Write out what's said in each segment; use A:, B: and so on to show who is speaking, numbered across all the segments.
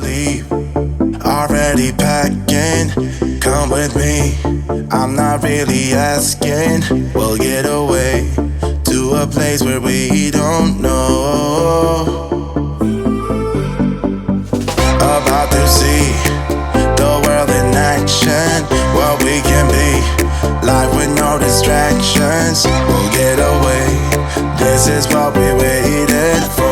A: leave, already packing. Come with me, I'm not really asking. We'll get away to a place where we don't know. About to see the world in action, what we can be, life with no distractions. We'll get away, this is what we waited for.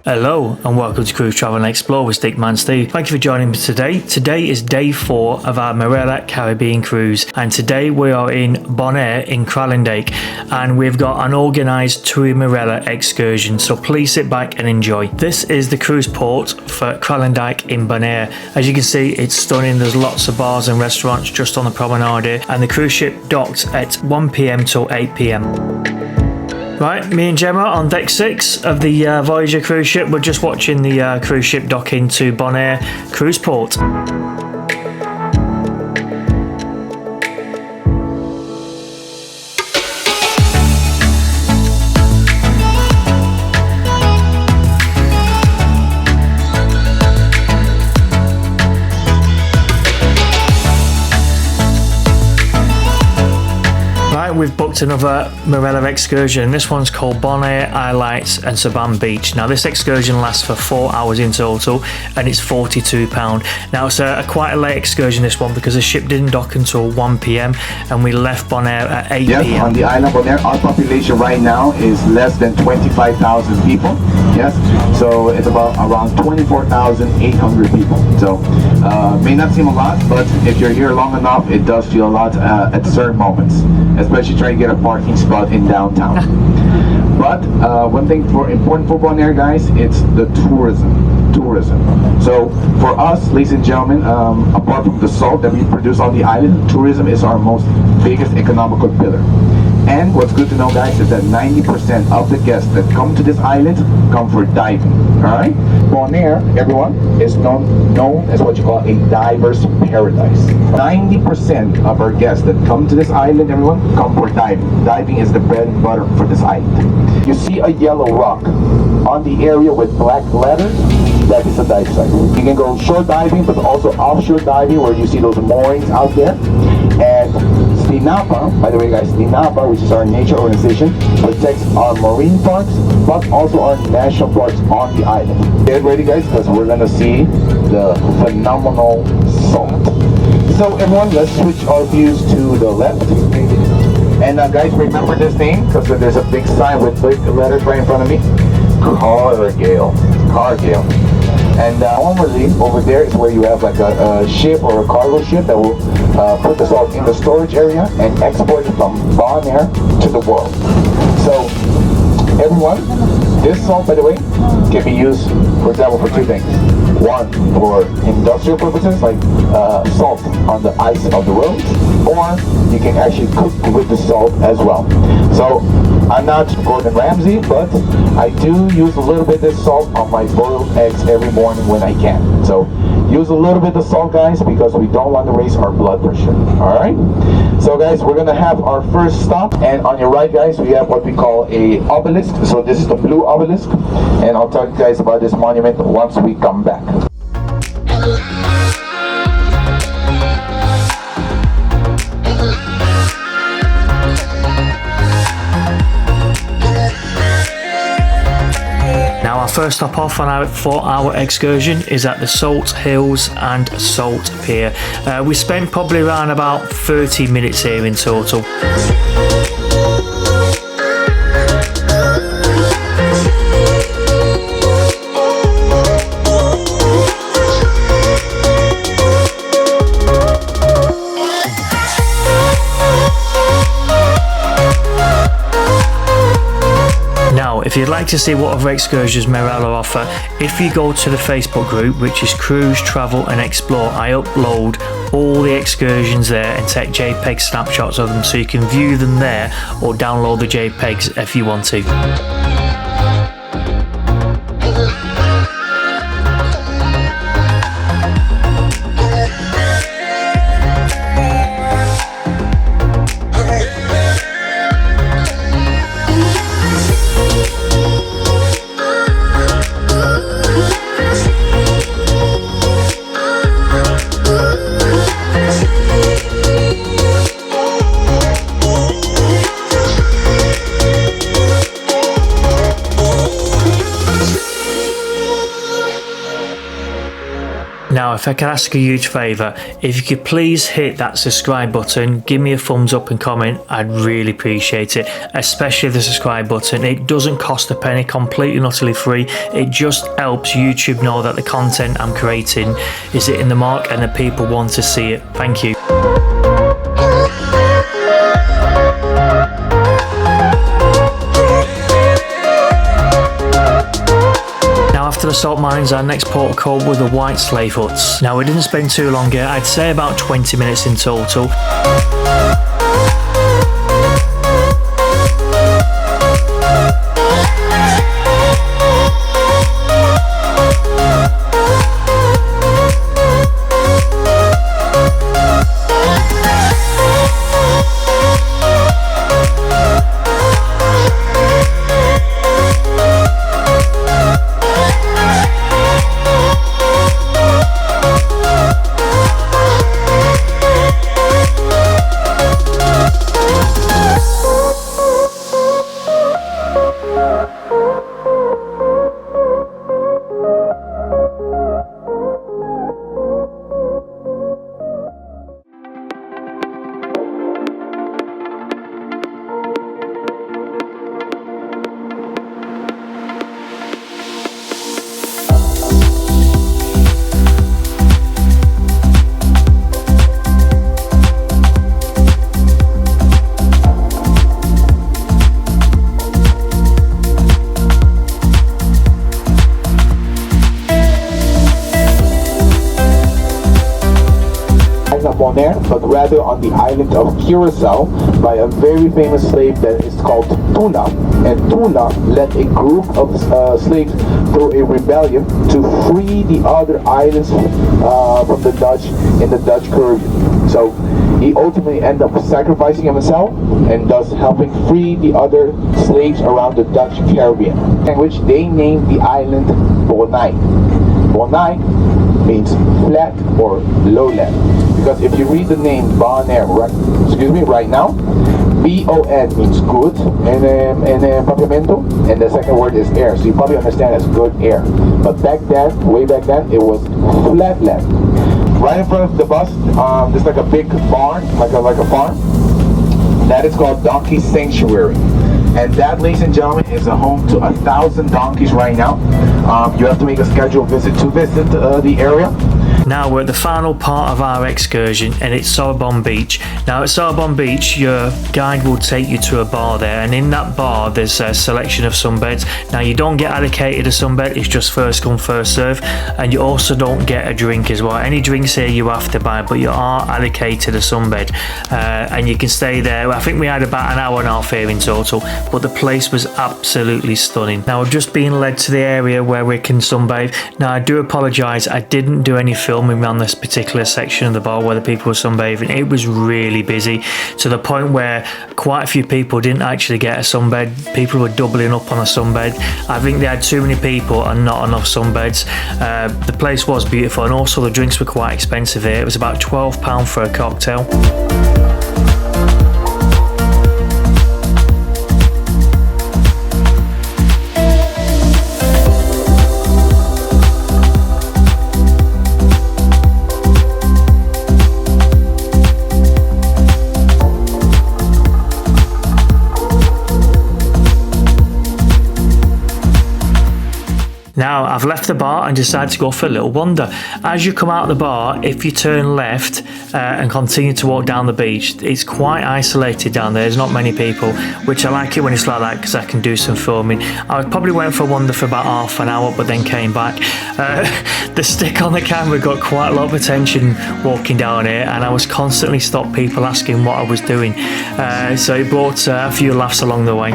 B: Hello and welcome to Cruise Travel and Explore with Stickman Steve. Thank you for joining me today. Today is day 4 of our Marella Caribbean cruise, and today we are in Bonaire in Kralendijk, and we've got an organised TUI Marella excursion, so please sit back and enjoy. This is the cruise port for Kralendijk in Bonaire. As you can see, it's stunning. There's lots of bars and restaurants just on the promenade here, and the cruise ship docked at 1 PM till 8 PM. Right, me and Gemma on deck 6 of the Voyager cruise ship. We're just watching the cruise ship dock into Bonaire cruise port. We've booked another Marella excursion. This one's called Bonaire Highlights Sorobon Beach. Now this excursion lasts for 4 hours in total and it's £42. Now it's quite a late excursion, this one, because the ship didn't dock until 1 PM and we left Bonaire at 8
C: PM.
B: Yes,
C: on the island Bonaire, our population right now is less than 25,000 people. Yes, so it's about around 24,800 people. So may not seem a lot, but if you're here long enough, it does feel a lot at certain moments, especially trying to get a parking spot in downtown. But one thing important for Bonaire, guys, it's the tourism. So for us, ladies and gentlemen, apart from the salt that we produce on the island, tourism is our most biggest economical pillar. And what's good to know, guys, is that 90% of the guests that come to this island come for diving. Alright? Bonaire, everyone, is known as what you call a diver's paradise. 90% of our guests that come to this island, everyone, come for diving. Diving is the bread and butter for this island. You see a yellow rock on the area with black letters, that is a dive site. You can go shore diving, but also offshore diving, where you see those moorings out there. And SNINAPA, by the way, guys, SNINAPA, which is our nature organization, protects our marine parks, but also our national parks on the island. Get ready, guys, because we're gonna see the phenomenal salt. So everyone, let's switch our views to the left. And guys, remember this name, because there's a big sign with big letters right in front of me. Cargill. And normally over there is where you have like a ship or a cargo ship that will put the salt in the storage area and export it from Bonaire to the world. So everyone, this salt, by the way, can be used, for example, for 2 things. One, for industrial purposes, like salt on the ice of the roads, or you can actually cook with the salt as well. So I'm not Gordon Ramsay, but I do use a little bit of this salt on my boiled eggs every morning when I can. So use a little bit of salt, guys, because we don't want to raise our blood pressure. Alright? So guys, we're going to have our first stop, and on your right, guys, we have what we call a obelisk. So this is the blue obelisk, and I'll tell you guys about this monument once we come back.
B: Now our first stop off on our 4-hour excursion is at the Salt Hills and Salt Pier. We spent probably around about 30 minutes here in total. If you'd like to see what other excursions Marella offer, if you go to the Facebook group, which is Cruise Travel and Explore, I upload all the excursions there and take JPEG snapshots of them, so you can view them there or download the JPEGs if you want to. Now, if I can ask a huge favour, if you could please hit that subscribe button, give me a thumbs up and comment, I'd really appreciate it, especially the subscribe button. It doesn't cost a penny, completely and utterly free. It just helps YouTube know that the content I'm creating is hitting the mark and that people want to see it. Thank you. After the salt mines, our next port of call were the white slave huts. Now, we didn't spend too long here, I'd say about 20 minutes in total.
C: Bonaire, but rather on the island of Curacao by a very famous slave that is called Tuna. And Tuna led a group of slaves through a rebellion to free the other islands from the Dutch in the Dutch Caribbean. So he ultimately ended up sacrificing himself and thus helping free the other slaves around the Dutch Caribbean, in which they named the island Bonaire. Bonaire means flat or lowland, because if you read the name Bonaire, right now, B-O-N means good and pavimento, and the second word is air, so you probably understand as good air. But back then, way back then, it was flat land. Right in front of the bus, there's like a big barn, like a farm. That is called Donkey Sanctuary. And that, ladies and gentlemen, is a home to 1,000 donkeys right now. You have to make a scheduled visit to visit the area.
B: Now we're at the final part of our excursion, and it's Sorobon Beach. Now at Sorobon Beach, your guide will take you to a bar there, and in that bar there's a selection of sunbeds. Now you don't get allocated a sunbed, it's just first come first serve, and you also don't get a drink as well. Any drinks here you have to buy, but you are allocated a sunbed, and you can stay there. I think we had about an hour and a half here in total, but the place was absolutely stunning. Now we've just been led to the area where we can sunbathe. Now I do apologise, I didn't do any filming around this particular section of the bar where the people were sunbathing. It was really busy to the point where quite a few people didn't actually get a sunbed. People were doubling up on a sunbed. I think they had too many people and not enough sunbeds. The place was beautiful, and also the drinks were quite expensive here. It was about £12 for a cocktail. Now I've left the bar and decided to go for a little wander. As you come out of the bar, if you turn left and continue to walk down the beach, it's quite isolated down there. There's not many people, which I like it when it's like that because I can do some filming. I probably went for a wander for about half an hour, but then came back. The stick on the camera got quite a lot of attention walking down here, and I was constantly stopped people asking what I was doing. So it brought a few laughs along the way.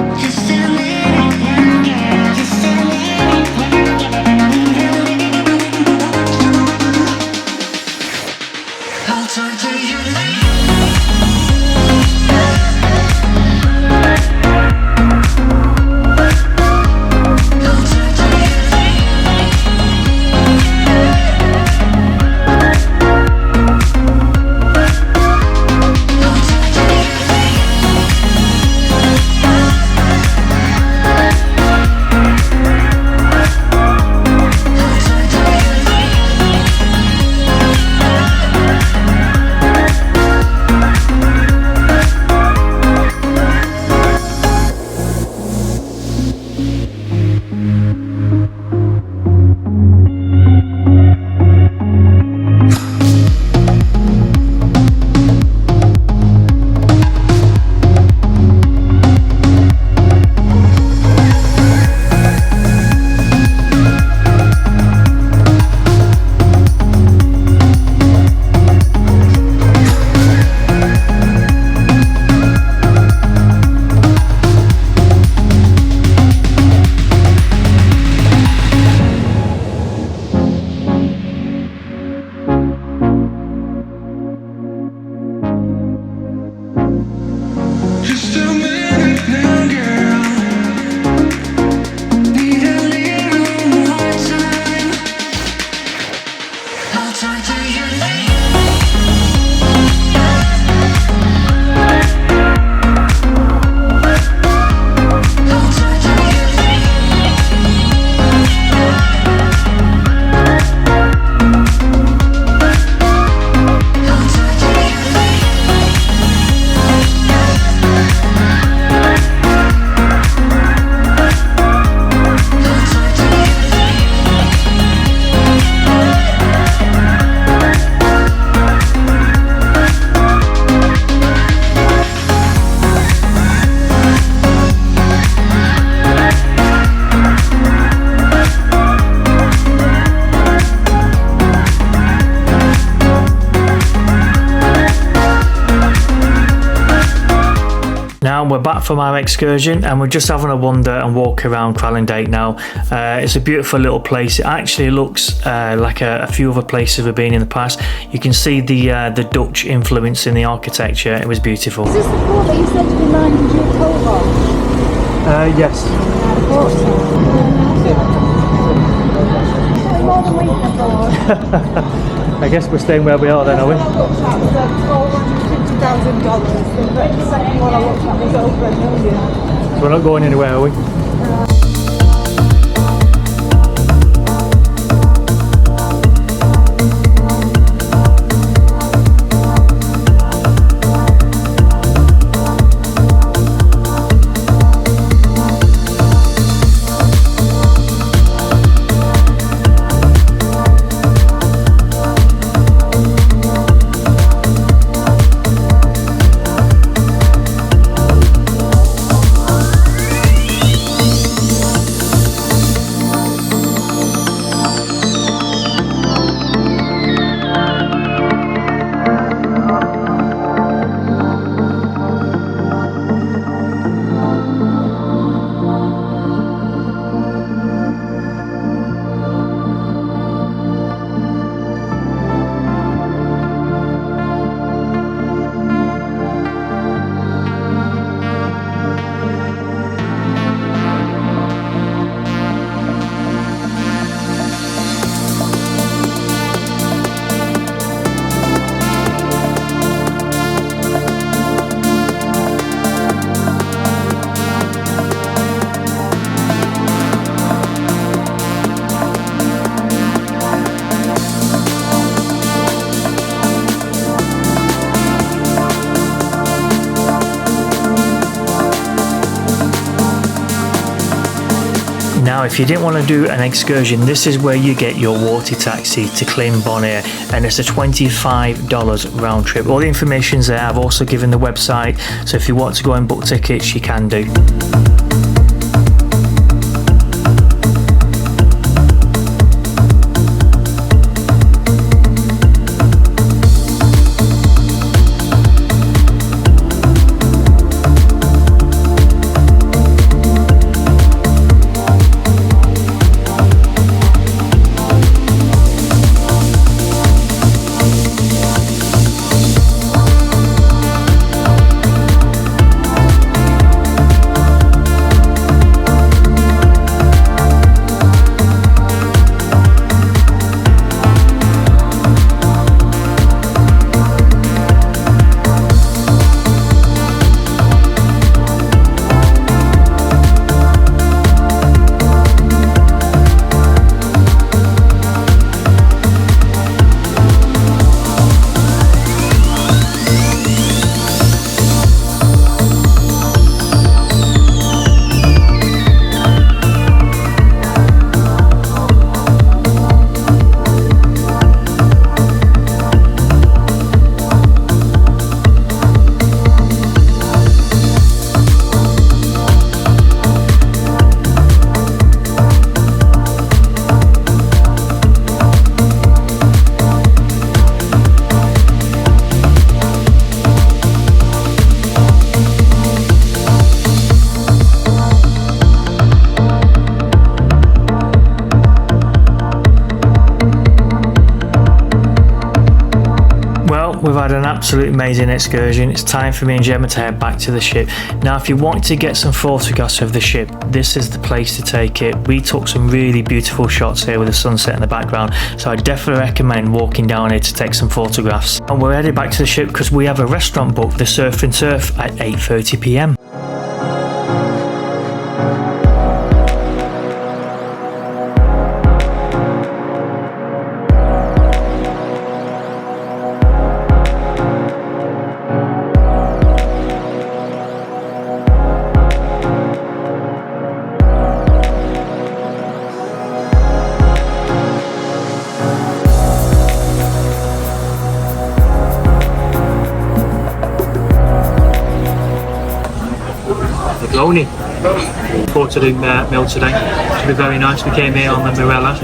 B: we're back from our excursion and we're just having a wander and walk around Kralendijk now. It's a beautiful little place. It actually looks like a few other places we've been in the past. You can see the Dutch influence in the architecture. It was beautiful.
D: Is this the port that you said to be 900 coat on?
B: Yes.
D: I thought so. More than we can afford.
B: I guess we're staying where we are then, are we?
D: I looked at was $450,000. The very second one I looked at was over $1 million.
B: So we're not going anywhere, are we? Now, if you didn't want to do an excursion, this is where you get your water taxi to claim Bonaire, and it's a $25 round trip. All the information's there. I've also given the website, so if you want to go and book tickets, you can do. We've had an absolutely amazing excursion. It's time for me and Gemma to head back to the ship. Now, if you want to get some photographs of the ship, this is the place to take it. We took some really beautiful shots here with the sunset in the background, so I definitely recommend walking down here to take some photographs. And we're headed back to the ship because we have a restaurant booked, the Surf and Turf, at 8:30 p.m. Lonely. Forward to the meal today. It'll be very nice. We came here on the Marella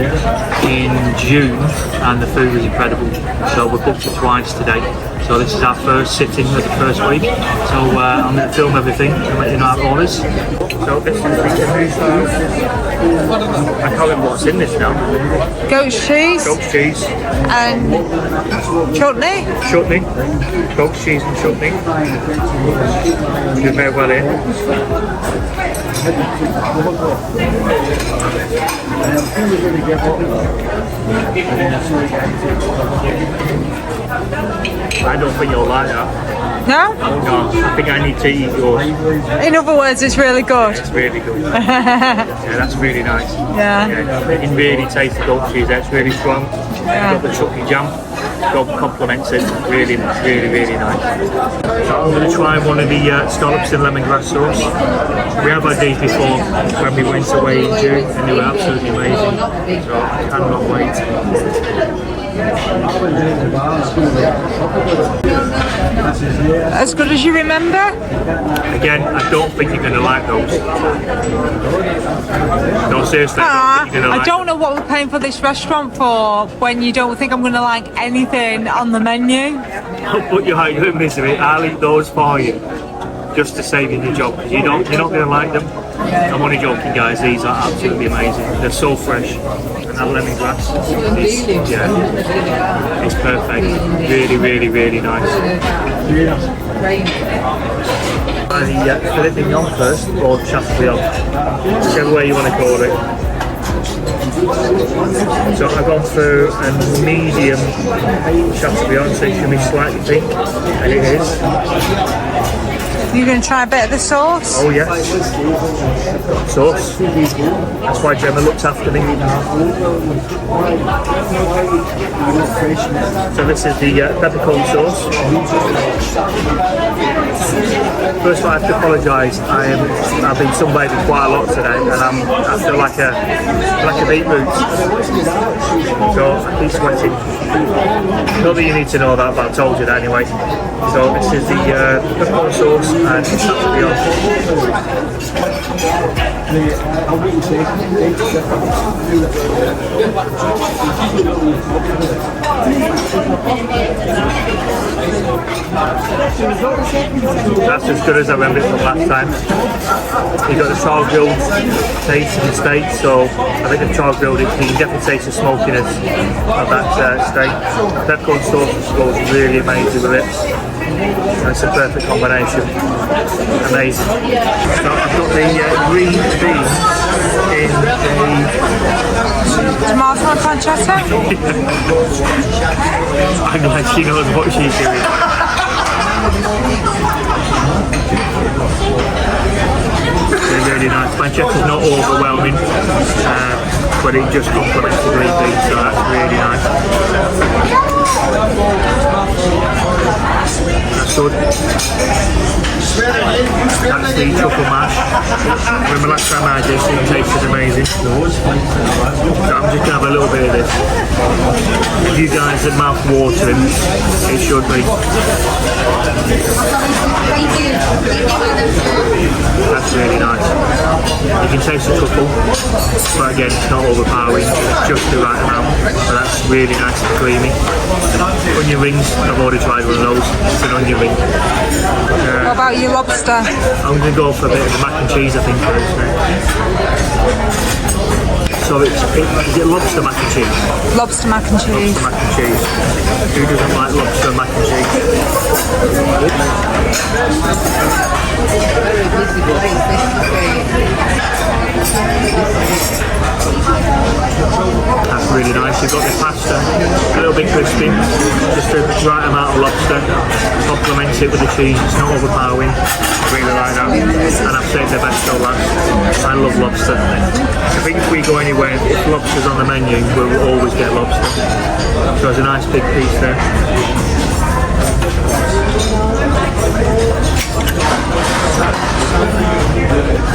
B: in June and the food was incredible. So we booked it twice today. So this is our first sitting of the first week. So I'm going to film everything and let you know how it all is. So this is the new food. I can't remember what's in this now.
D: Goat's cheese.
B: Goat's cheese.
D: And chutney.
B: Chutney. Goat's cheese and chutney. You're very well in. I don't think you'll like that.
D: No?
B: No, I think I need to eat yours.
D: In other words, it's really good.
B: It's really good. Yeah, that's really nice.
D: Yeah.
B: You can really taste the goat cheese. That's really strong.
D: Yeah.
B: You've got the chutney jam. God complements it. Really, really, really nice. So I'm going to try one of the scallops in lemongrass sauce. We have had these before when we went away in June and they were absolutely amazing. So I cannot wait.
D: As good as you remember?
B: Again, I don't think you're going to like those. No, seriously, I don't think you're going to like
D: I don't know what we're paying for this restaurant for when you don't think I'm going to like anything on the menu.
B: Don't put your heart in misery. I'll eat those for you, just to save you the job. Because you're not going to like them. I'm only joking, guys. These are absolutely amazing. They're so fresh, and that lemongrass is, yeah, it's perfect. Really, really, really nice. The filet mignon first, or chateaubriand, whichever way you want to call it. So I've gone through a medium chateaubriand, so it should be slightly pink, and it is.
D: You're going to try a bit of the sauce?
B: Oh yes, sauce. That's why Gemma looks after me. So this is the peppercorn sauce. First of all, I have to apologise. I've been sunbathing quite a lot today, and I feel like a beetroot. So I keep sweating. Not that you need to know that, but I told you that anyway. So this is the peppercorn sauce and chateaubriand. That's as good as I remember it from last time. You got the char grilled taste in the steak, so I think the char grilled it, you can definitely taste the smokiness of that steak. Peppercorn sauce goes really amazing with it. And it's a perfect combination. Amazing. So I've got the green beans in the
D: Tomato and pancetta?
B: I'm glad she knows what she's doing. They're really nice. Pancetta's not overwhelming, but it just complements the green beans, so that's really nice. That's good. That's the truffle mash. When the last time I had this, it tasted amazing. So I'm just going to have a little bit of this. If you guys are mouth watering, it should be. That's really nice. You can taste the truffle, but again, it's not overpowering, it's just the right amount. But that's really nice and creamy. Onion rings, I've already tried one of those. It's an onion ring.
D: What about your lobster?
B: I'm going to go for a bit of the mac and cheese, I think, first. So is it lobster mac and cheese?
D: Lobster mac and cheese.
B: Lobster mac and cheese. Who doesn't like lobster mac and cheese? That's really nice. You've got the pasta, a little bit crispy, just the right amount of lobster. Complements it with the cheese. It's not overpowering. I really like that. And I've saved the best till last. I love lobster. I think if we go anywhere, if lobster's on the menu, we'll always get lobster. So there's a nice big piece there.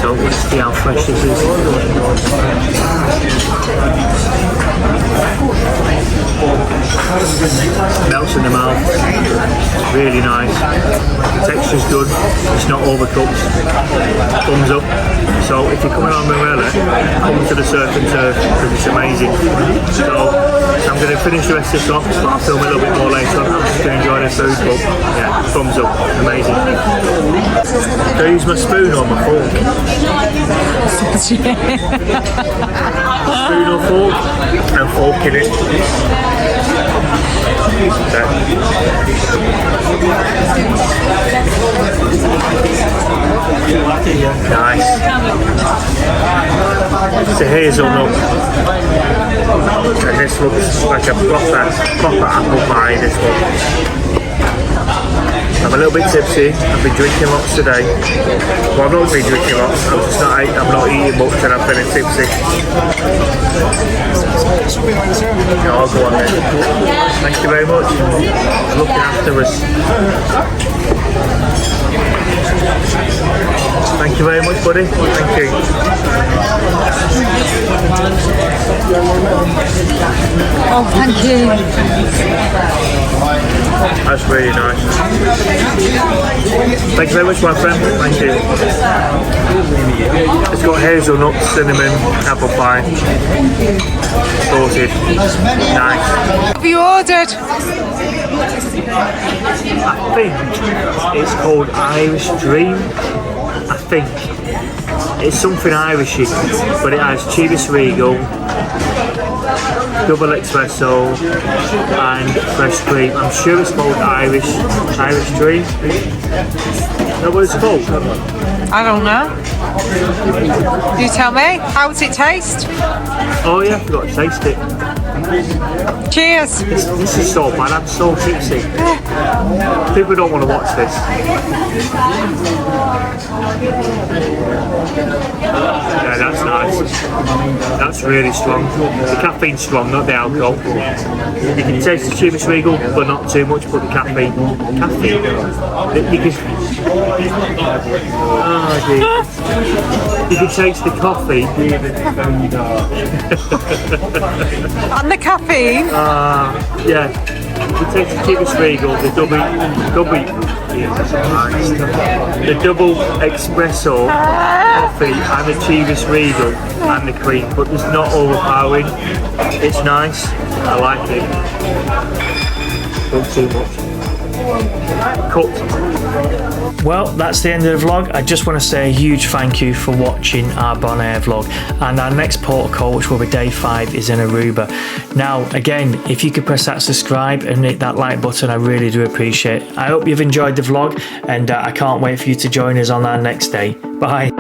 B: So let's see how fresh this is. Melts in the mouth. really nice. The texture's good, it's not overcooked. Thumbs up. So if you're coming on Marella, come to the surf and turf because it's amazing. So I'm going to finish the rest of this off, but I'll film a little bit more later on. I'm just going to enjoy the food, but yeah, thumbs up, amazing. Do I use my spoon or my fork? Spoon or fork? And fork in it. Nice. It's a hazelnut. And this looks like a proper apple pie, this one. I'm a little bit tipsy. I've been drinking lots today. Well, I've not been drinking lots. I'm not eating much and I'm feeling tipsy. No, I'll go on then. Thank you very much. Looking after us. Thank you very much, buddy. Thank you.
D: Oh, thank you.
B: That's really nice. Thank you very much, my friend. Thank you. It's got hazelnut, cinnamon, apple pie. Sorted. Nice.
D: Have you ordered?
B: I think it's called Irish Dream. I think it's something Irishy, but it has Chivas Regal, double espresso and fresh cream. I'm sure it's called Irish Dream. Is that what it's called?
D: I don't know. You tell me. How does it taste?
B: Oh yeah, I forgot to taste it.
D: Cheers.
B: This is so bad, I'm so tipsy. People don't want to watch this. Yeah, that's nice. That's really strong. The caffeine's strong, not the alcohol. You can taste the Chivas Regal, but not too much, but the caffeine. Oh dear. You can taste the coffee.
D: And the caffeine.
B: Yeah. You can taste the Chivas Regal, the double espresso coffee and the Chivas Regal and the cream, but it's not overpowering. It's nice. I like it. Not too much. Cut. Well, that's the end of the vlog. I just want to say a huge thank you for watching our Bonaire vlog, and our next port of call, which will be day 5, is in Aruba. Now again, if you could press that subscribe and hit that like button, I really do appreciate it. I hope you've enjoyed the vlog, and I can't wait for you to join us on our next day. Bye.